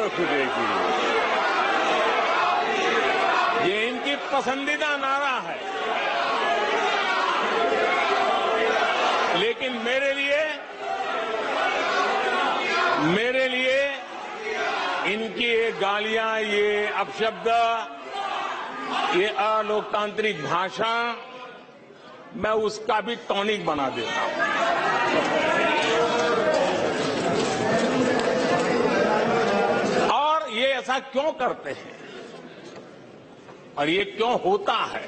खुदेगी, ये इनकी पसंदीदा नारा है। लेकिन मेरे लिए इनकी ये गालियां, ये अपशब्द, ये अलोकतांत्रिक भाषा, मैं उसका भी टॉनिक बना देता हूं। और ये ऐसा क्यों करते हैं और ये क्यों होता है,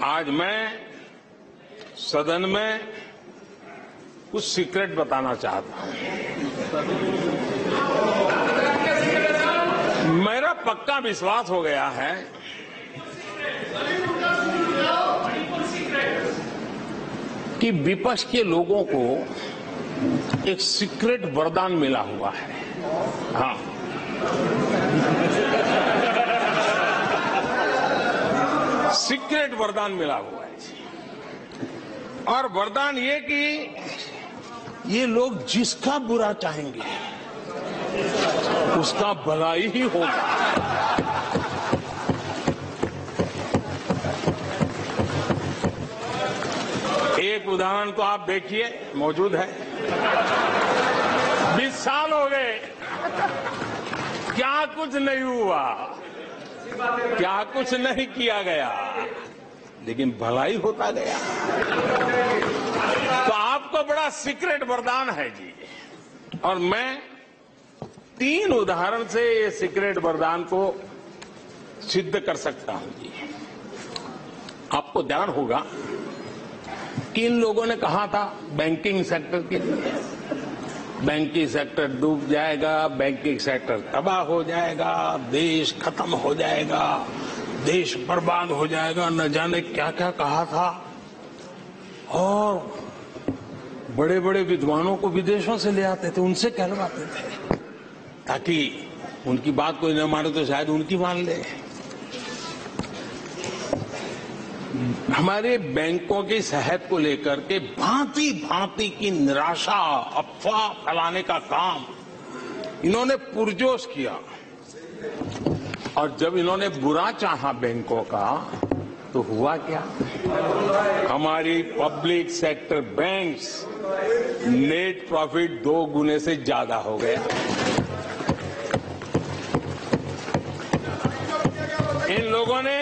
आज मैं सदन में कुछ सीक्रेट बताना चाहता हूं। मेरा पक्का विश्वास हो गया है कि विपक्ष के लोगों को एक सीक्रेट वरदान मिला हुआ है। हाँ, सीक्रेट वरदान मिला हुआ है। और वरदान ये कि ये लोग जिसका बुरा चाहेंगे उसका भलाई ही होगा। एक उदाहरण तो आप देखिए, मौजूद है। 20 साल हो गए, क्या कुछ नहीं हुआ, क्या कुछ नहीं किया गया, लेकिन भलाई होता गया। तो आपको बड़ा सीक्रेट वरदान है जी। और मैं 3 उदाहरण से ये सीक्रेट वरदान को सिद्ध कर सकता हूं जी। आपको ध्यान होगा कि इन लोगों ने कहा था बैंकिंग सेक्टर के लिए, बैंकिंग सेक्टर डूब जाएगा, बैंकिंग सेक्टर तबाह हो जाएगा, देश खत्म हो जाएगा, देश बर्बाद हो जाएगा, न जाने क्या क्या कहा था। और बड़े बड़े विद्वानों को विदेशों से ले आते थे, उनसे कहलवाते थे, ताकि उनकी बात कोई न माने तो शायद उनकी मान ले। हमारे बैंकों की सेहत को लेकर के भांति भांति की निराशा, अफवाह फैलाने का काम इन्होंने पुरजोश किया। और जब इन्होंने बुरा चाहा बैंकों का, तो हुआ क्या? हमारी public sector banks net profit 2 गुने से ज्यादा हो गया। इन लोगों ने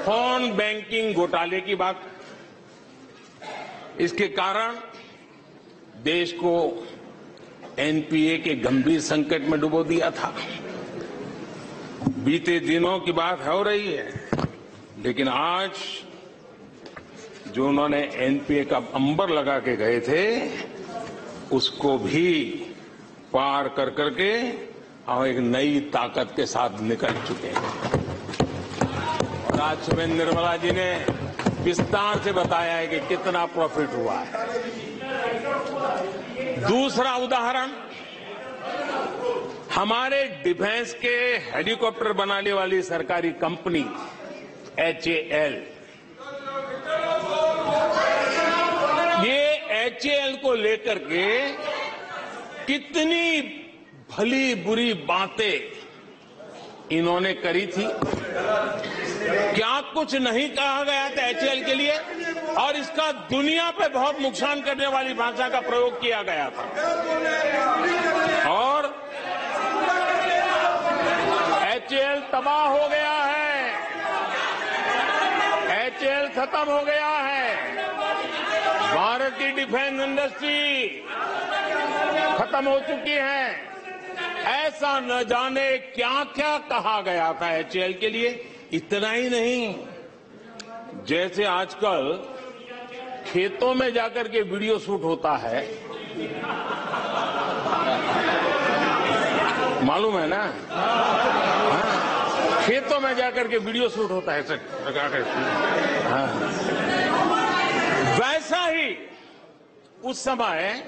फोन बैंकिंग घोटाले की बात, इसके कारण देश को एनपीए के गंभीर संकट में डुबो दिया था। बीते दिनों की बात हो रही है, लेकिन आज जो उन्होंने एनपीए का अंबर लगा के गए थे, उसको भी पार कर करके और एक नई ताकत के साथ निकल चुके हैं। और आज सुबह निर्मला जी ने विस्तार से बताया है कि कितना प्रॉफिट हुआ है। दूसरा उदाहरण, हमारे डिफेंस के हेलीकॉप्टर बनाने वाली सरकारी कंपनी एचएएल, ये एचएएल को लेकर के कितनी भली बुरी बातें इन्होंने करी थी। क्या कुछ नहीं कहा गया था एचएएल के लिए, और इसका दुनिया पे बहुत नुकसान करने वाली भाषा का प्रयोग किया गया था। और एचएएल तबाह हो गया है, एचएएल खत्म हो गया है, भारत की डिफेंस इंडस्ट्री खत्म हो चुकी है। ऐसा न जाने क्या क्या कहा गया था एचएएल के लिए। इतना ही नहीं, जैसे आजकल खेतों में जाकर के वीडियो शूट होता है, मालूम है ना? खेतों में जाकर के वीडियो शूट होता है, हाँ। वैसा ही उस समय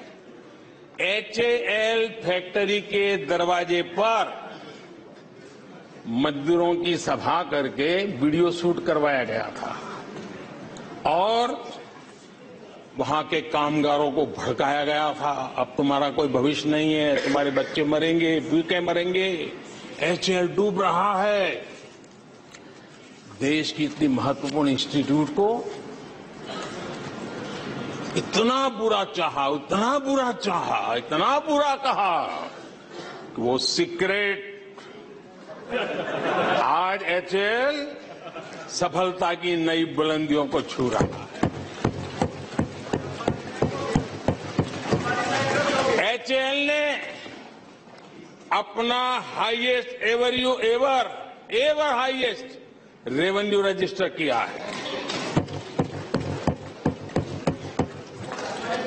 एचएएल फैक्ट्री के दरवाजे पर मजदूरों की सभा करके वीडियो शूट करवाया गया था। और वहां के कामगारों को भड़काया गया था, अब तुम्हारा कोई भविष्य नहीं है, तुम्हारे बच्चे मरेंगे, भूखे मरेंगे, एचएएल डूब रहा है। देश की इतनी महत्वपूर्ण इंस्टीट्यूट को इतना बुरा चाहा, इतना बुरा चाहा, इतना बुरा कहा कि वो सीक्रेट आज एचएएल सफलता की नई बुलंदियों को छू रहा है। एचएएल ने अपना highest ever highest revenue register किया है।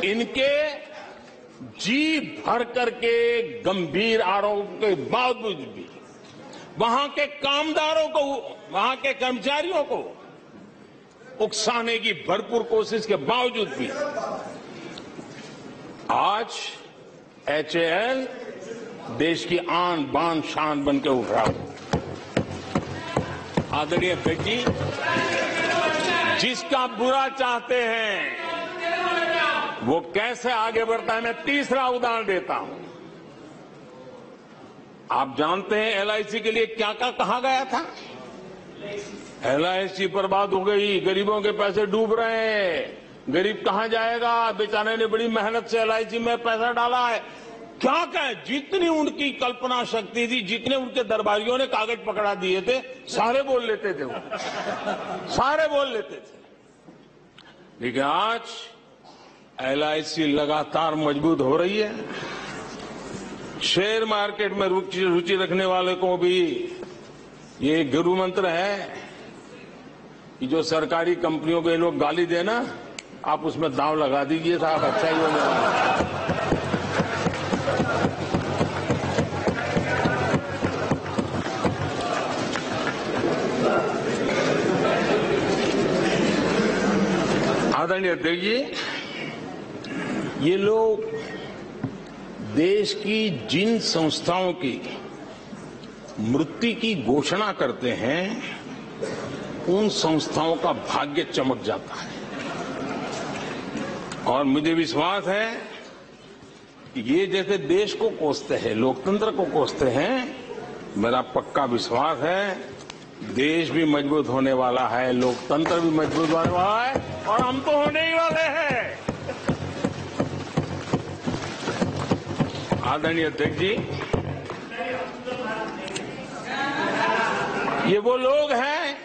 इनके जी भर करके गंभीर आरोप के बावजूद भी वहां के कामदारों को, वहां के कर्मचारियों को उकसाने की भरपूर कोशिश के बावजूद भी आज एचएएल देश की आन बान शान बन के उभरा। आदरणीय अध्यक्ष जी, जिसका बुरा चाहते हैं वो कैसे आगे बढ़ता है, मैं तीसरा उदाहरण देता हूं। आप जानते हैं एलआईसी के लिए क्या क्या कहा गया था? एलआईसी बर्बाद हो गई, गरीबों के पैसे डूब रहे हैं, गरीब कहां जाएगा, बेचारे ने बड़ी मेहनत से एलआईसी में पैसा डाला है। क्या कहें, जितनी उनकी कल्पना शक्ति थी, जितने उनके दरबारियों ने कागज पकड़ा दिए थे, सारे बोल लेते थे वो, सारे बोल लेते थे। लेकिन आज एलआईसी लगातार मजबूत हो रही है। शेयर मार्केट में रुचि रखने वाले को भी ये गुरु मंत्र है कि जो सरकारी कंपनियों को ये लोग गाली देना, आप उसमें दांव लगा दीजिए साहब, अच्छा ही होने वाला है। आदरणीय अध्यक्ष जी, ये लोग देश की जिन संस्थाओं की मृत्यु की घोषणा करते हैं, उन संस्थाओं का भाग्य चमक जाता है। और मुझे विश्वास है कि ये जैसे देश को कोसते हैं, लोकतंत्र को कोसते हैं, मेरा पक्का विश्वास है देश भी मजबूत होने वाला है, लोकतंत्र भी मजबूत होने वाला है, और हम तो होने ही वाले हैं। आदरणीय अध्यक्ष जी, ये वो लोग हैं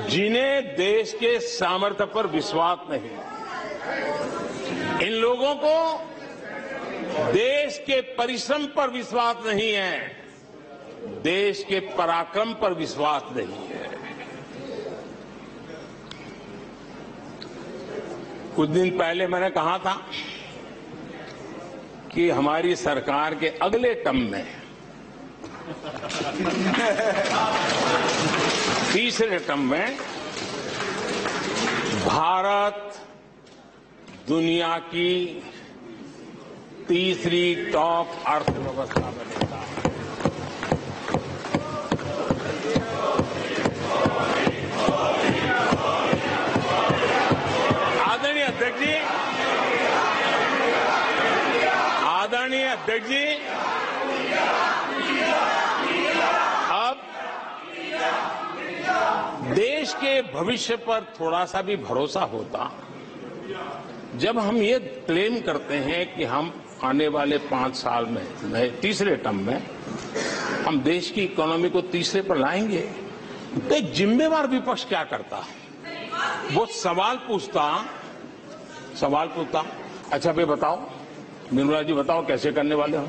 जिन्हें देश के सामर्थ्य पर विश्वास नहीं। इन लोगों को देश के परिश्रम पर विश्वास नहीं है, देश के पराक्रम पर विश्वास नहीं है। कुछ दिन पहले मैंने कहा था कि हमारी सरकार के अगले टर्म में, तीसरे टर्म में, भारत दुनिया की तीसरी टॉप अर्थव्यवस्था बनेगा। आदरणीय अध्यक्ष जी, आदरणीय अध्यक्ष जी, अब देश के भविष्य पर थोड़ा सा भी भरोसा होता जब हम ये क्लेम करते हैं कि हम आने वाले 5 साल में, नए तीसरे टर्म में, हम देश की इकोनॉमी को तीसरे पर लाएंगे। तो एक जिम्मेवार विपक्ष क्या करता? वो सवाल पूछता, अच्छा भाई बताओ, निर्मला जी बताओ कैसे करने वाले हो,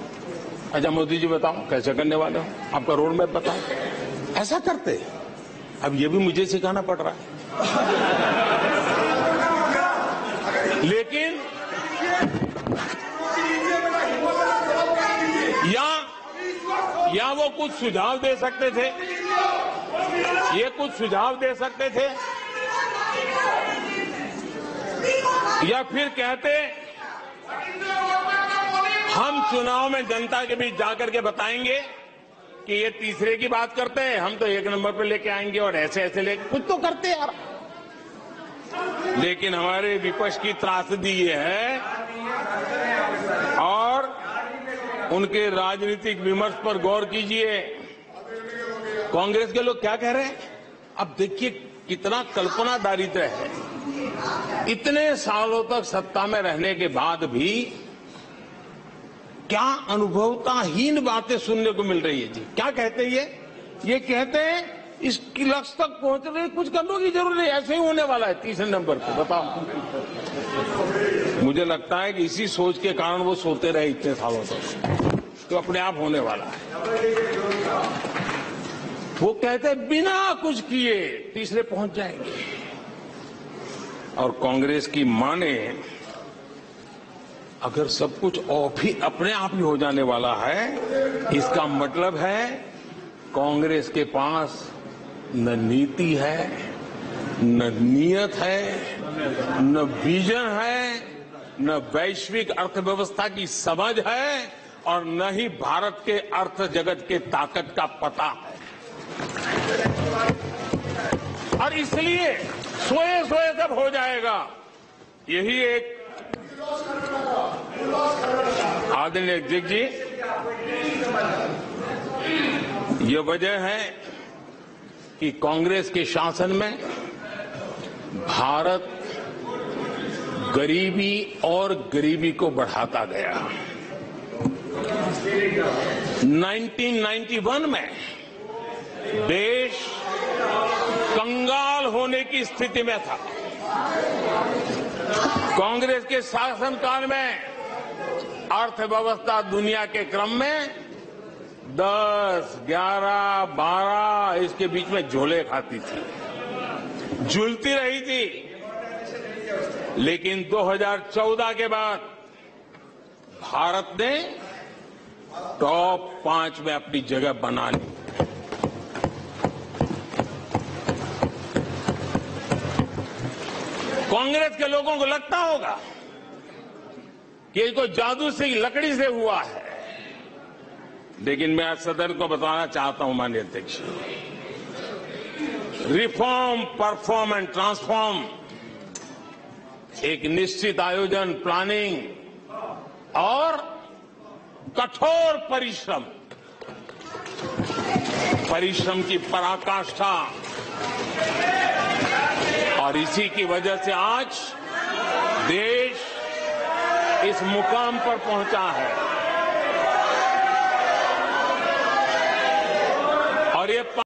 अच्छा मोदी जी बताओ कैसे करने वाले हो, आपका रोड मैप बताओ। ऐसा करते। अब ये भी मुझे सिखाना पड़ रहा है। लेकिन या वो कुछ सुझाव दे सकते थे, ये कुछ सुझाव दे सकते थे, या फिर कहते हम चुनाव में जनता के बीच जाकर के बताएंगे कि ये तीसरे की बात करते हैं, हम तो 1 नंबर पे लेके आएंगे और ऐसे ऐसे लेके कुछ तो करते यार। लेकिन हमारे विपक्ष की त्रासदी ये है और उनके राजनीतिक विमर्श पर गौर कीजिए। कांग्रेस के लोग क्या कह रहे हैं? अब देखिए कितना कल्पना दारिद्र्य है। इतने सालों तक सत्ता में रहने के बाद भी क्या अनुभवताहीन बातें सुनने को मिल रही है जी। क्या कहते हैं ये कहते हैं इस लक्ष्य तक पहुंचने कुछ करने की जरूरत नहीं, ऐसे ही होने वाला है तीसरे नंबर पे। बताओ, मुझे लगता है कि इसी सोच के कारण वो सोते रहे इतने सालों तक, तो अपने आप होने वाला है। वो कहते हैं बिना कुछ किए तीसरे पहुंच जाएंगे। और कांग्रेस की माने अगर सब कुछ अपने आप ही हो जाने वाला है, इसका मतलब है कांग्रेस के पास न नीति है, न नीयत है, न विजन है, न वैश्विक अर्थव्यवस्था की समझ है और न ही भारत के अर्थ जगत के ताकत का पता है। और इसलिए सोए सोए सब हो जाएगा, यही एक आदरणीय अध्यक्ष जी, ये वजह है कि कांग्रेस के शासन में भारत गरीबी और गरीबी को बढ़ाता गया। 1991 में देश कंगाल होने की स्थिति में था। कांग्रेस के शासनकाल में अर्थव्यवस्था दुनिया के क्रम में 10, 11, 12 इसके बीच में झोले खाती थी, झूलती रही थी। लेकिन 2014 के बाद भारत ने टॉप 5 में अपनी जगह बना ली। कांग्रेस के लोगों को लगता होगा कि ये कोई जादू से लकड़ी से हुआ है, लेकिन मैं आज सदन को बताना चाहता हूं माननीय अध्यक्ष, रिफॉर्म, परफॉर्म एंड ट्रांसफॉर्म एक निश्चित आयोजन, प्लानिंग और कठोर परिश्रम की पराकाष्ठा, और इसी की वजह से आज देश इस मुकाम पर पहुंचा है। और ये